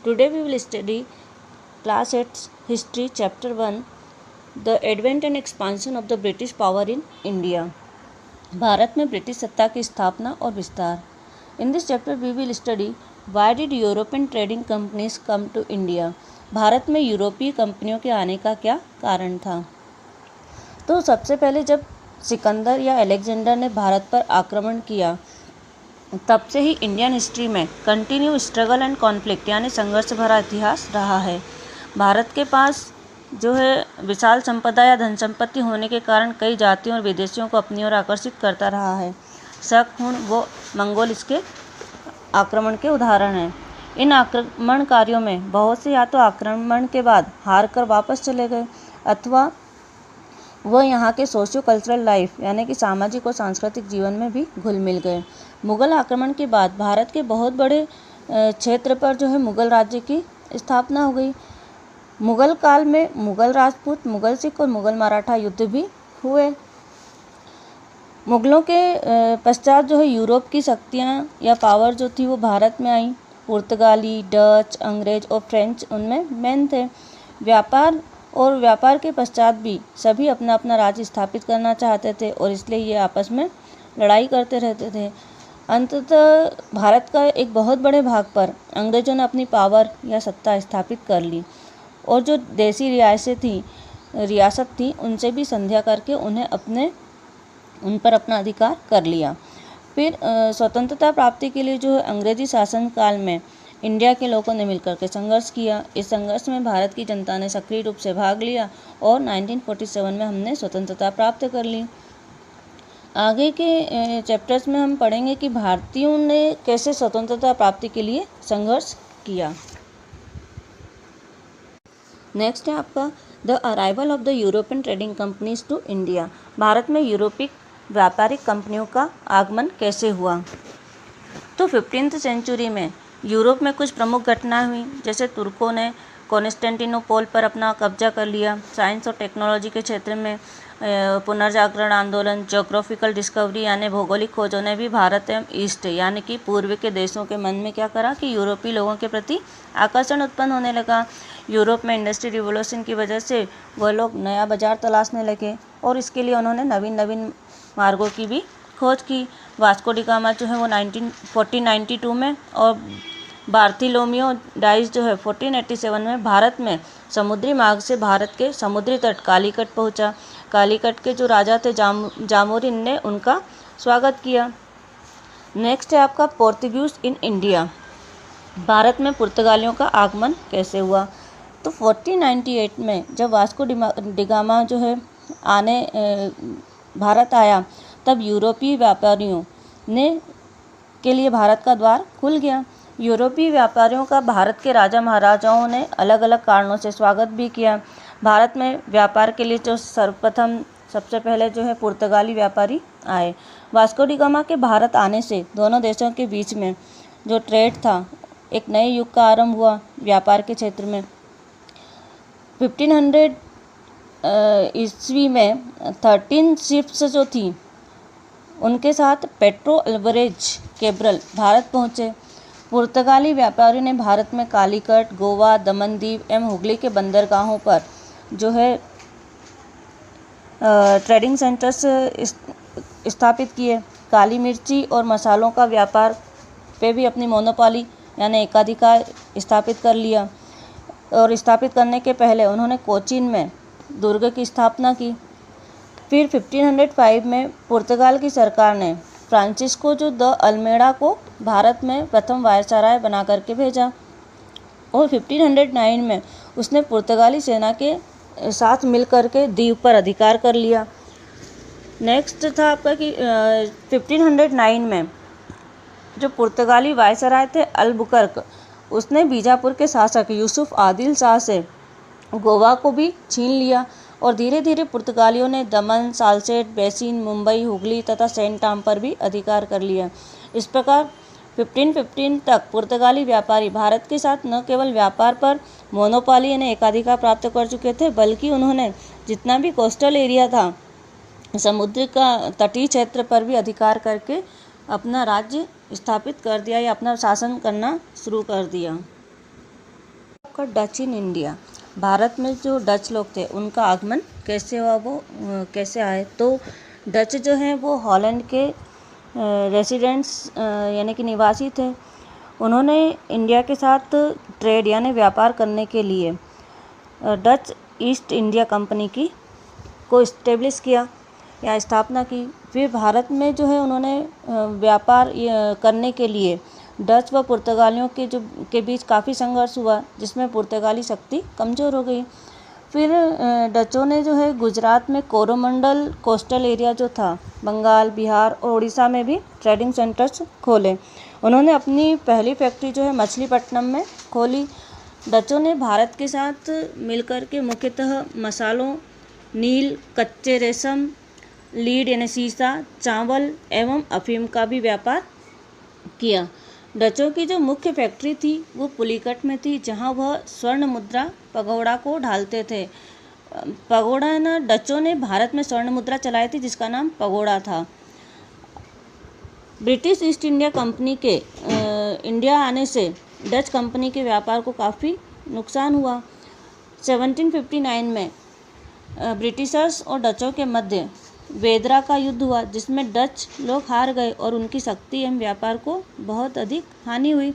Today we will study Class 8 History Chapter 1 The Advent and Expansion of the British Power in India. Bharat में British सत्ता की स्थापना और विस्तार. In this chapter we will study why did European trading companies come to India. Bharat में यूरोपीय कंपनियों के आने का क्या कारण था. तो सबसे पहले जब सिकंदर या अलेक्जेंडर ने भारत पर आक्रमण किया तब से ही इंडियन हिस्ट्री में कंटिन्यू स्ट्रगल एंड कॉन्फ्लिक्ट यानी संघर्ष भरा इतिहास रहा है. भारत के पास जो है विशाल संपदा या धन संपत्ति होने के कारण कई जातियों और विदेशियों को अपनी ओर आकर्षित करता रहा है. शक, हुण व मंगोल इसके आक्रमण के उदाहरण हैं. इन आक्रमणकारियों में बहुत से या तो आक्रमण के बाद हार कर वापस चले गए अथवा वह यहाँ के सोशियो कल्चरल लाइफ यानी कि सामाजिक और सांस्कृतिक जीवन में भी घुल मिल गए. मुग़ल आक्रमण के बाद भारत के बहुत बड़े क्षेत्र पर जो है मुग़ल राज्य की स्थापना हो गई. मुग़ल काल में मुग़ल राजपूत, मुग़ल सिख और मुग़ल मराठा युद्ध भी हुए. मुग़लों के पश्चात जो है यूरोप की शक्तियाँ या पावर जो थी वो भारत में आई. पुर्तगाली, डच, अंग्रेज और फ्रेंच उनमें मेन थे. व्यापार के पश्चात भी सभी अपना अपना राज्य स्थापित करना चाहते थे और इसलिए ये आपस में लड़ाई करते रहते थे. अंततः भारत का एक बहुत बड़े भाग पर अंग्रेज़ों ने अपनी पावर या सत्ता स्थापित कर ली और जो देसी रियासत थी उनसे भी संध्या करके उन पर अपना अधिकार कर लिया. फिर स्वतंत्रता प्राप्ति के लिए जो है अंग्रेजी शासन काल में इंडिया के लोगों ने मिलकर के संघर्ष किया. इस संघर्ष में भारत की जनता ने सक्रिय रूप से भाग लिया और 1947 में हमने स्वतंत्रता प्राप्त कर ली. आगे के चैप्टर्स में हम पढ़ेंगे कि भारतीयों ने कैसे स्वतंत्रता प्राप्ति के लिए संघर्ष किया. नेक्स्ट है आपका the arrival of the European trading companies to India. Bharat में यूरोपीय व्यापारिक कंपनियों का आगमन कैसे हुआ. तो 15वीं सेंचुरी में यूरोप में कुछ प्रमुख घटनाएं हुई. जैसे तुर्कों ने कॉन्स्टेंटिनोपल पर अपना कब्जा कर लिया. साइंस और टेक्नोलॉजी के क्षेत्र में पुनर्जागरण आंदोलन, ज्योग्राफिकल डिस्कवरी यानी भौगोलिक खोजों ने भी भारत एवं ईस्ट यानी कि पूर्व के देशों के मन में क्या करा कि यूरोपीय लोगों के प्रति आकर्षण उत्पन्न होने लगा. यूरोप में इंडस्ट्री रिवोल्यूशन की वजह से वह लोग नया बाजार तलाशने लगे और इसके लिए उन्होंने नवीन मार्गों की भी खोज की. वास्को डी गामा जो है वो 1492 में और बार्थोलोमेओ डाइस जो है 1487 में भारत में समुद्री मार्ग से भारत के समुद्री तट कालीकट पहुंचा. कालीकट के जो राजा थे जामोरिन ने उनका स्वागत किया. नेक्स्ट है आपका पोर्तुगीज इन इंडिया. भारत में पुर्तगालियों का आगमन कैसे हुआ. तो 1498 में जब वास्को डी गामा जो है भारत आया तब यूरोपीय व्यापारियों के लिए भारत का द्वार खुल गया. यूरोपीय व्यापारियों का भारत के राजा महाराजाओं ने अलग अलग कारणों से स्वागत भी किया. भारत में व्यापार के लिए जो सबसे पहले जो है पुर्तगाली व्यापारी आए. वास्को डी गामा के भारत आने से दोनों देशों के बीच में जो ट्रेड था एक नए युग का आरंभ हुआ व्यापार के क्षेत्र में. 1500 ईस्वी में 13 शिप्स जो थी उनके साथ पेट्रो अल्वारेज कैब्रल भारत पहुँचे. पुर्तगाली व्यापारी ने भारत में कालीकट, गोवा, दमनदीव एवं हुगली के बंदरगाहों पर जो है ट्रेडिंग सेंटर्स स्थापित किए. काली मिर्ची और मसालों का व्यापार पे भी अपनी मोनोपोली यानी एकाधिकार स्थापित कर लिया. और स्थापित करने के पहले उन्होंने कोचीन में दुर्ग की स्थापना की. फिर 1505 में पुर्तगाल की सरकार ने फ्रांसिस्को जो द अल्मेडा को भारत में प्रथम वायसराय बना करके भेजा और 1509 में उसने पुर्तगाली सेना के साथ मिलकर के द्वीप पर अधिकार कर लिया. नेक्स्ट था आपका कि 1509 में जो पुर्तगाली वायसराय थे अल्बुकर्क उसने बीजापुर के शासक यूसुफ आदिल शाह से गोवा को भी छीन लिया और धीरे धीरे पुर्तगालियों ने दमन, साल्सेट, बेसिन, मुंबई, हुगली तथा सेंट टॉम पर भी अधिकार कर लिया. इस प्रकार 1515 तक पुर्तगाली व्यापारी भारत के साथ न केवल व्यापार पर मोनोपोली यानी एकाधिकार प्राप्त कर चुके थे बल्कि उन्होंने जितना भी कोस्टल एरिया था समुद्र का तटीय क्षेत्र पर भी अधिकार करके अपना राज्य स्थापित कर दिया या अपना शासन करना शुरू कर दिया. आपका डच इन इंडिया। भारत में जो डच लोग थे उनका आगमन कैसे हुआ, वो कैसे आए। तो डच जो हैं वो हॉलैंड के रेसिडेंट्स यानी कि निवासी थे। उन्होंने इंडिया के साथ ट्रेड यानी व्यापार करने के लिए डच ईस्ट इंडिया कंपनी को इस्टेब्लिश किया या स्थापना की। फिर भारत में जो है उन्होंने व्यापार करने के लिए डच व पुर्तगालियों के बीच काफ़ी संघर्ष हुआ, जिसमें पुर्तगाली शक्ति कमज़ोर हो गई। फिर डचों ने जो है गुजरात में कोरोमंडल कोस्टल एरिया जो था, बंगाल, बिहार और उड़ीसा में भी ट्रेडिंग सेंटर्स खोले। उन्होंने अपनी पहली फैक्ट्री जो है मछलीपट्टनम में खोली। डचों ने भारत के साथ मिलकर के मुख्यतः मसालों, नील, कच्चे रेशम, लीड यानी सीसा, चावल एवं अफीम का भी व्यापार किया। डचों की जो मुख्य फैक्ट्री थी वो पुलिकट में थी, जहां वह स्वर्ण मुद्रा पगोड़ा को ढालते थे। पगोड़ा ना, डचों ने भारत में स्वर्ण मुद्रा चलाई थी जिसका नाम पगोड़ा था। ब्रिटिश ईस्ट इंडिया कंपनी के इंडिया आने से डच कंपनी के व्यापार को काफ़ी नुकसान हुआ। 1759 में ब्रिटिशर्स और डचों के मध्य वेदरा का युद्ध हुआ, जिसमें डच लोग हार गए और उनकी शक्ति एवं व्यापार को बहुत अधिक हानि हुई।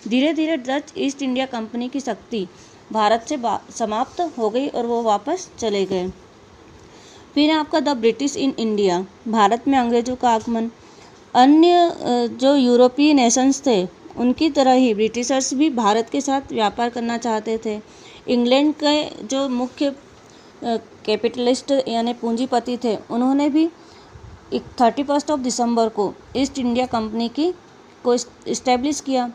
धीरे धीरे डच ईस्ट इंडिया कंपनी की शक्ति भारत से समाप्त हो गई और वो वापस चले गए। फिर आपका the British in India, Bharat में अंग्रेजों का आगमन। अन्य जो यूरोपीय नेशंस थे उनकी तरह ही ब्रिटिशर्स भी भारत के साथ व्यापार करना चाहते थे। इंग्लैंड के जो मुख्य कैपिटलिस्ट यानी पूंजीपति थे, उन्होंने भी 31 दिसंबर को ईस्ट इंडिया कंपनी को इस्टेब्लिश किया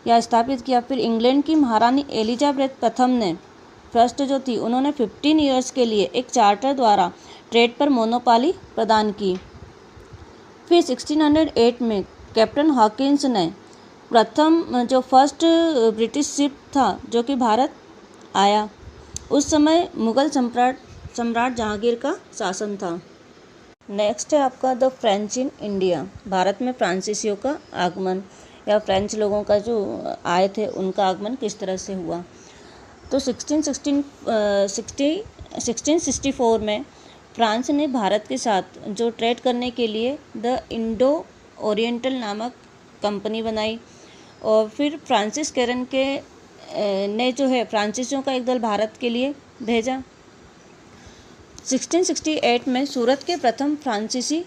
या स्थापित किया। फिर इंग्लैंड की महारानी एलिजाबेथ प्रथम ने फर्स्ट जो थी, उन्होंने 15 ईयर्स के लिए एक चार्टर द्वारा ट्रेड पर मोनोपाली प्रदान की। फिर 1608 में कैप्टन हॉकिंस ने प्रथम जो फर्स्ट ब्रिटिश शिप था जो कि भारत आया। उस समय मुगल सम्राट जहांगीर का शासन था। नेक्स्ट है आपका the French in India, Bharat में फ्रांसीसियों का आगमन या फ्रेंच लोगों का जो आए थे उनका आगमन किस तरह से हुआ। तो 1664 में फ्रांस ने भारत के साथ जो ट्रेड करने के लिए द इंडो ओरिएंटल नामक कंपनी बनाई। और फिर फ्रांसिस कैरन ने जो है फ्रांसीसियों का एक दल भारत के लिए भेजा। 1668 में सूरत के प्रथम फ्रांसीसी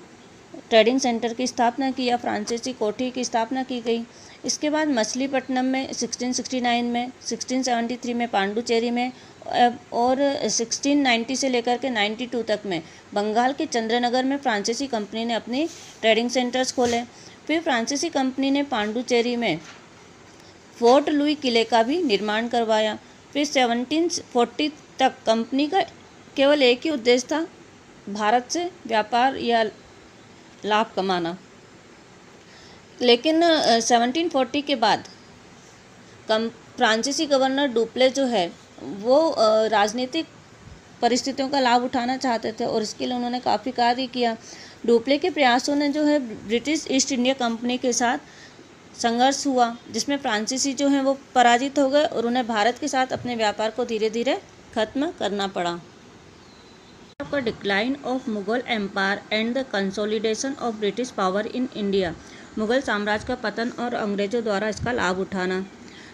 ट्रेडिंग सेंटर की स्थापना की या फ्रांसीसी कोठी की स्थापना की गई। इसके बाद मछलीपट्टनम में 1669 में, 1673 में पांडुचेरी में और 1690 से लेकर के 92 तक में बंगाल के चंद्रनगर में फ्रांसीसी कंपनी ने अपनी ट्रेडिंग सेंटर्स खोले। फिर फ्रांसीसी कंपनी ने पांडुचेरी में फोर्ट लुई किले का भी निर्माण करवाया। फिर 1740 तक कंपनी का केवल एक ही उद्देश्य था, भारत से व्यापार या लाभ कमाना। लेकिन 1740 के बाद फ्रांसीसी गवर्नर डुप्ले जो है वो राजनीतिक परिस्थितियों का लाभ उठाना चाहते थे और इसके लिए उन्होंने काफ़ी कार्य किया। डुप्ले के प्रयासों ने जो है ब्रिटिश ईस्ट इंडिया कंपनी के साथ संघर्ष हुआ, जिसमें फ्रांसीसी जो हैं वो पराजित हो गए और उन्हें भारत के साथ अपने व्यापार को धीरे धीरे खत्म करना पड़ा। आपका decline of Mughal empire and the consolidation of British power in India, Mughal साम्राज्य का पतन और अंग्रेजों द्वारा इसका लाभ उठाना।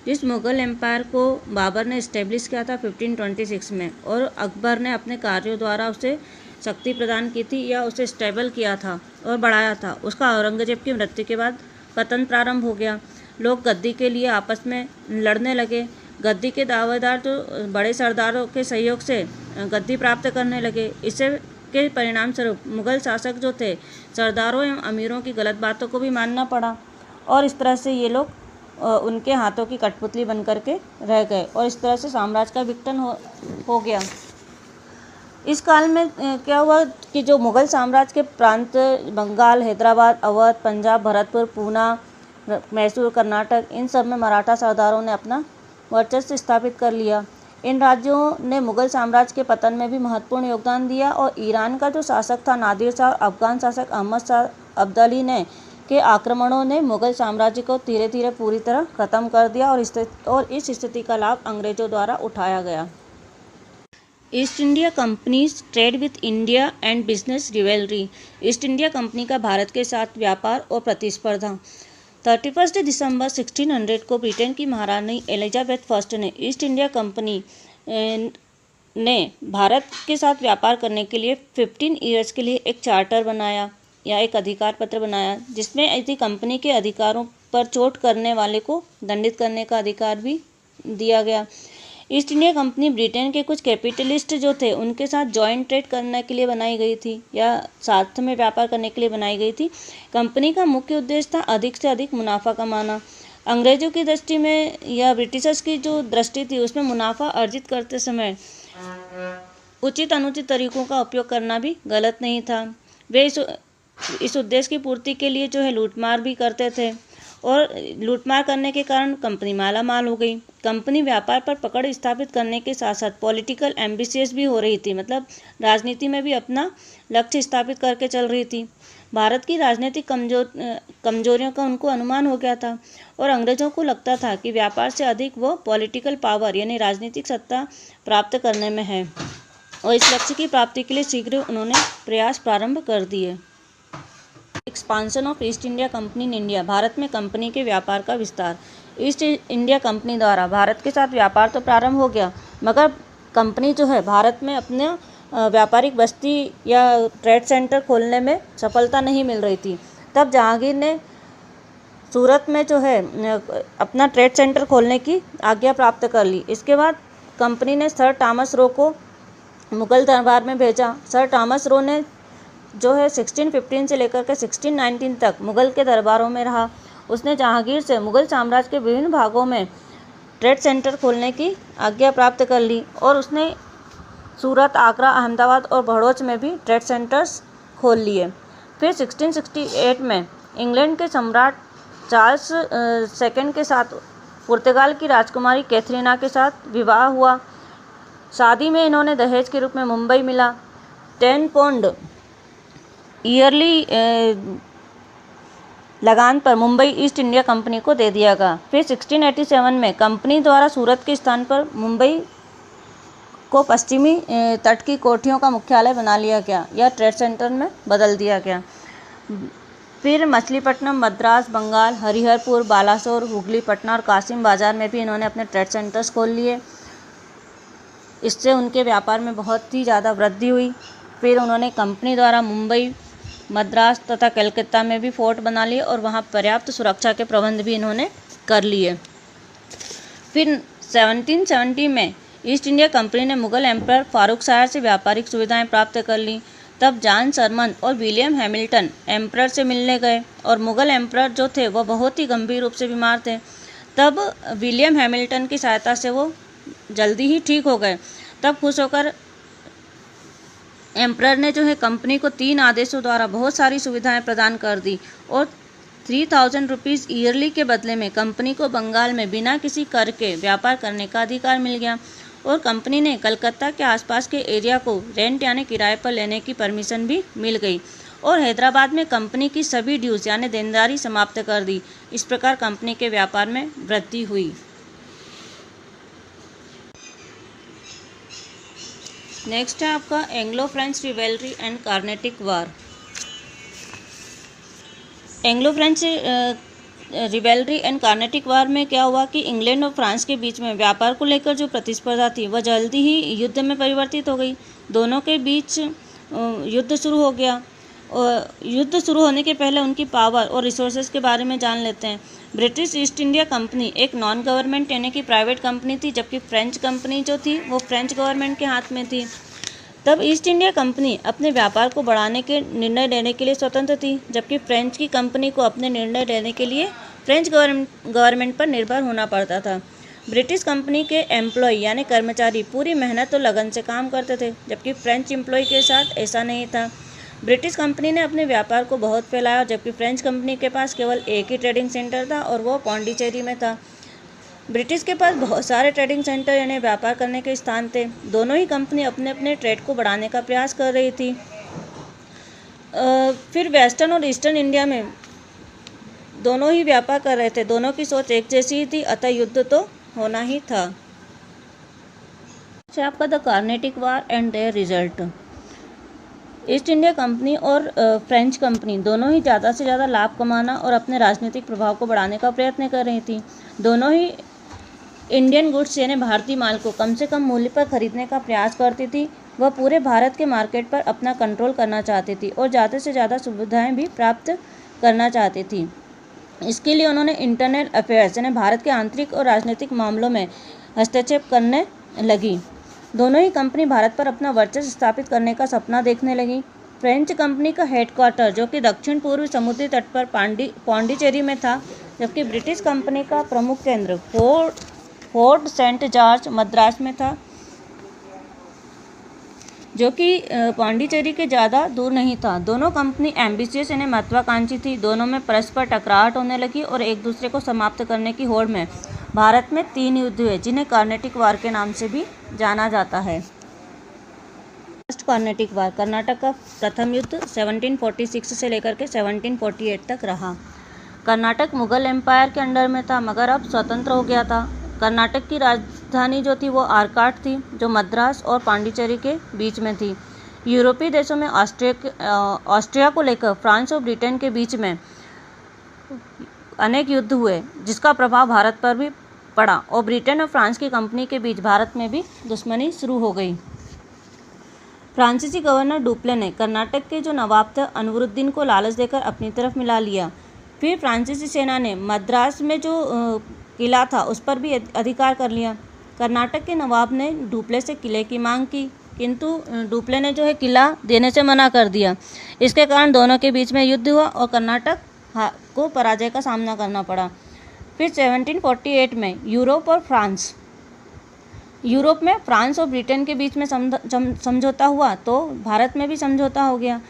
जिस मुगल एम्पायर को बाबर ने इस्टेब्लिश किया था 1526 में और अकबर ने अपने कार्यों द्वारा उसे शक्ति प्रदान की थी या उसे स्टेबल किया था और बढ़ाया था, उसका औरंगजेब की मृत्यु के बाद पतन प्रारंभ हो गया। लोग गद्दी के लिए आपस में लड़ने लगे। गद्दी के दावेदार तो बड़े सरदारों के सहयोग से गद्दी प्राप्त करने लगे। इससे के परिणाम स्वरूप मुगल शासक जो थे सरदारों एवं अमीरों की गलत बातों को भी मानना पड़ा और इस तरह से ये लोग उनके हाथों की कठपुतली बन करके रह गए और इस तरह से साम्राज्य का विघटन हो गया। इस काल में क्या हुआ कि जो मुगल साम्राज्य के प्रांत बंगाल, हैदराबाद, अवध, पंजाब, भरतपुर, पूना, मैसूर, कर्नाटक, इन सब में मराठा सरदारों ने अपना वर्चस्व स्थापित कर लिया। इन राज्यों ने मुगल साम्राज्य के पतन में भी महत्वपूर्ण योगदान दिया और ईरान का जो शासक था नादिर शाह और अफगान शासक अहमद शाह अब्दाली ने के आक्रमणों ने मुगल साम्राज्य को धीरे धीरे पूरी तरह खत्म कर दिया और इस स्थिति का लाभ अंग्रेजों द्वारा उठाया गया। East India companies trade with India and business revelry. East India company का भारत के साथ व्यापार और प्रतिस्पर्धा। 31 दिसंबर 1600 को ब्रिटेन की महारानी एलिजाबेथ फर्स्ट ने ईस्ट इंडिया कंपनी ने भारत के साथ व्यापार करने के लिए 15 ईयर्स के लिए एक चार्टर बनाया या एक अधिकार पत्र बनाया, जिसमें यदि कंपनी के अधिकारों पर चोट करने वाले को दंडित करने का अधिकार भी दिया गया। ईस्ट इंडिया कंपनी ब्रिटेन के कुछ कैपिटलिस्ट जो थे उनके साथ जॉइंट ट्रेड करने के लिए बनाई गई थी या साथ में व्यापार करने के लिए बनाई गई थी। कंपनी का मुख्य उद्देश्य था अधिक से अधिक मुनाफा कमाना। अंग्रेजों की दृष्टि में या ब्रिटिशर्स की जो दृष्टि थी उसमें मुनाफा अर्जित करते समय उचित अनुचित तरीकों का उपयोग करना भी गलत नहीं था। वे इस उद्देश्य की पूर्ति के लिए जो है लूटमार भी करते थे और लूटमार करने के कारण कंपनी माला माल हो गई। कंपनी व्यापार पर पकड़ स्थापित करने के साथ साथ पॉलिटिकल एम्बिशियस भी हो रही थी, मतलब राजनीति में भी अपना लक्ष्य स्थापित करके चल रही थी। भारत की राजनीतिक कमजोरियों का उनको अनुमान हो गया था और अंग्रेजों को लगता था कि व्यापार से अधिक वो पॉलिटिकल पावर यानी राजनीतिक सत्ता प्राप्त करने में है और इस लक्ष्य की प्राप्ति के लिए शीघ्र उन्होंने प्रयास प्रारंभ कर दिए। Expansion of east India company in India. Bharat में कंपनी के व्यापार का विस्तार। ईस्ट इंडिया कंपनी द्वारा भारत के साथ व्यापार तो प्रारंभ हो गया, मगर कंपनी जो है भारत में अपने व्यापारिक बस्ती या ट्रेड सेंटर खोलने में सफलता नहीं मिल रही थी। तब जहांगीर ने सूरत में जो है अपना ट्रेड सेंटर खोलने की आज्ञा प्राप्त कर ली। इसके बाद कंपनी ने सर थॉमस रो को मुगल दरबार में भेजा। सर थॉमस रो ने जो है 1615 से लेकर के 1619 तक मुगल के दरबारों में रहा। उसने जहांगीर से मुगल साम्राज्य के विभिन्न भागों में ट्रेड सेंटर खोलने की आज्ञा प्राप्त कर ली और उसने सूरत, आगरा, अहमदाबाद और भड़ोच में भी ट्रेड सेंटर्स खोल लिए। फिर 1668 में इंग्लैंड के सम्राट चार्ल्स सेकंड के साथ पुर्तगाल की राजकुमारी कैथरीना के साथ विवाह हुआ। शादी में इन्होंने दहेज के रूप में मुंबई मिला 10 पाउंड ईयरली लगान पर मुंबई ईस्ट इंडिया कंपनी को दे दिया गया। फिर 1687 में कंपनी द्वारा सूरत के स्थान पर मुंबई को पश्चिमी तट की कोठियों का मुख्यालय बना लिया गया या ट्रेड सेंटर में बदल दिया गया। फिर मछलीपट्टनम, मद्रास, बंगाल, हरिहरपुर, बालासोर, हुगली, पटना और कासिम बाजार में भी इन्होंने अपने ट्रेड सेंटर्स खोल लिए। इससे उनके व्यापार में बहुत ही ज़्यादा वृद्धि हुई। फिर उन्होंने कंपनी द्वारा मुंबई, मद्रास तथा कलकत्ता में भी फोर्ट बना लिए और वहाँ पर्याप्त सुरक्षा के प्रबंध भी इन्होंने कर लिए। फिर 1770 में ईस्ट इंडिया कंपनी ने मुगल एम्परर फारूक शाह से व्यापारिक सुविधाएं प्राप्त कर ली। तब जॉन सरमन और विलियम हैमिल्टन एम्परर से मिलने गए और मुगल एम्परर जो थे वो बहुत ही गंभीर रूप से बीमार थे। तब विलियम हैमिल्टन की सहायता से वो जल्दी ही ठीक हो गए। तब खुश होकर एम्परर ने जो है कंपनी को 3 आदेशों द्वारा बहुत सारी सुविधाएं प्रदान कर दी और 3000 रुपीज़ ईयरली के बदले में कंपनी को बंगाल में बिना किसी कर के व्यापार करने का अधिकार मिल गया और कंपनी ने कलकत्ता के आसपास के एरिया को रेंट यानी किराए पर लेने की परमिशन भी मिल गई और हैदराबाद में कंपनी की सभी ड्यूज यानी देनदारी समाप्त कर दी। इस प्रकार कंपनी के व्यापार में वृद्धि हुई। नेक्स्ट है आपका Anglo French rivalry and Carnatic war. Anglo French rivalry and Carnatic war में क्या हुआ कि इंग्लैंड और फ्रांस के बीच में व्यापार को लेकर जो प्रतिस्पर्धा थी वह जल्दी ही युद्ध में परिवर्तित हो गई। दोनों के बीच युद्ध शुरू हो गया और युद्ध शुरू होने के पहले उनकी पावर और रिसोर्सेज के बारे में जान लेते हैं। ब्रिटिश ईस्ट इंडिया कंपनी एक नॉन गवर्नमेंट यानी कि प्राइवेट कंपनी थी, जबकि फ्रेंच कंपनी जो थी वो फ्रेंच गवर्नमेंट के हाथ में थी। तब ईस्ट इंडिया कंपनी अपने व्यापार को बढ़ाने के निर्णय लेने के लिए स्वतंत्र थी, जबकि फ्रेंच की कंपनी को अपने निर्णय लेने के लिए फ्रेंच गवर्नमेंट पर निर्भर होना पड़ता था। ब्रिटिश कंपनी के एम्प्लॉय यानी कर्मचारी पूरी मेहनत और लगन से काम करते थे, जबकि फ्रेंच एम्प्लॉय के साथ ऐसा नहीं था। ब्रिटिश कंपनी ने अपने व्यापार को बहुत फैलाया, जबकि फ्रेंच कंपनी के पास केवल एक ही ट्रेडिंग सेंटर था और वो पौंडीचेरी में था। ब्रिटिश के पास बहुत सारे ट्रेडिंग सेंटर यानी व्यापार करने के स्थान थे। दोनों ही कंपनी अपने अपने ट्रेड को बढ़ाने का प्रयास कर रही थी। फिर वेस्टर्न और ईस्टर्न इंडिया में दोनों ही व्यापार कर रहे थे, दोनों की सोच एक जैसी ही थी, अतः युद्ध तो होना ही था। अच्छा, आपका the Carnatic war and there result. East India company और फ्रेंच कंपनी दोनों ही ज़्यादा से ज़्यादा लाभ कमाना और अपने राजनीतिक प्रभाव को बढ़ाने का प्रयत्न कर रही थी। दोनों ही इंडियन गुड्स यानी भारतीय माल को कम से कम मूल्य पर खरीदने का प्रयास करती थी। वह पूरे भारत के मार्केट पर अपना कंट्रोल करना चाहती थी और ज़्यादा से ज़्यादा सुविधाएं भी प्राप्त करना चाहती थी। इसके लिए उन्होंने इंटरनल अफेयर्स यानी भारत के आंतरिक और राजनीतिक मामलों में हस्तक्षेप करने लगी। दोनों ही कंपनी भारत पर अपना वर्चस्व स्थापित करने का सपना देखने लगी। फ्रेंच कंपनी का हेडक्वार्टर जो कि दक्षिण पूर्वी समुद्री तट पर पौंडीचेरी में था, जबकि ब्रिटिश कंपनी का प्रमुख केंद्र फोर्ट सेंट जॉर्ज मद्रास में था, जो कि पौंडीचेरी के ज़्यादा दूर नहीं था। दोनों कंपनी एम्बिशियस यानी महत्वाकांक्षी थी। दोनों में परस्पर टकराहट होने लगी और एक दूसरे को समाप्त करने की होड़ में भारत में 3 युद्ध हुए, जिन्हें कार्नेटिक वार के नाम से भी जाना जाता है। फर्स्ट कार्नेटिक वार, कर्नाटक का प्रथम युद्ध 1746 से लेकर के 1748 तक रहा। कर्नाटक मुगल एम्पायर के अंडर में था, मगर अब स्वतंत्र हो गया था। कर्नाटक की राजधानी जो थी वो आरकाट थी, जो मद्रास और पांडिचेरी के बीच में थी। यूरोपीय देशों में ऑस्ट्रिया को लेकर फ्रांस और ब्रिटेन के बीच में अनेक युद्ध हुए, जिसका प्रभाव भारत पर भी पड़ा और ब्रिटेन और फ्रांस की कंपनी के बीच भारत में भी दुश्मनी शुरू हो गई। फ्रांसीसी गवर्नर डुप्ले ने कर्नाटक के जो नवाब थे अनवरुद्दीन को लालच देकर अपनी तरफ मिला लिया। फिर फ्रांसीसी सेना ने मद्रास में जो किला था उस पर भी अधिकार कर लिया। कर्नाटक के नवाब ने डुप्ले से किले की मांग की, किंतु डुप्ले ने जो है किला देने से मना कर दिया। इसके कारण दोनों के बीच में युद्ध हुआ और कर्नाटक को पराजय का सामना करना पड़ा। फिर 1748 में यूरोप में फ्रांस और ब्रिटेन के बीच में समझौता हुआ, तो भारत में भी समझौता हो गया।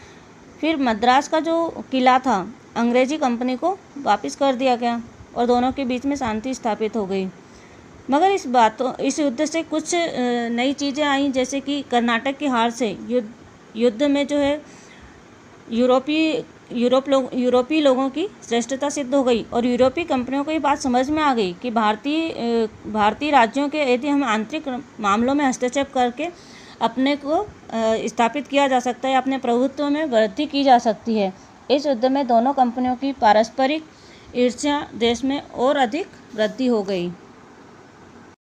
फिर मद्रास का जो किला था अंग्रेजी कंपनी को वापस कर दिया गया और दोनों के बीच में शांति स्थापित हो गई। मगर इस युद्ध से कुछ नई चीज़ें आई, जैसे कि कर्नाटक की हार से युद्ध में जो है यूरोपीय लोगों की श्रेष्ठता सिद्ध हो गई और यूरोपीय कंपनियों को ये बात समझ में आ गई कि भारतीय राज्यों के यदि हम आंतरिक मामलों में हस्तक्षेप करके अपने को स्थापित किया जा सकता है, अपने प्रभुत्व में वृद्धि की जा सकती है। इस युद्ध में दोनों कंपनियों की पारस्परिक ईर्ष्या देश में और अधिक वृद्धि हो गई।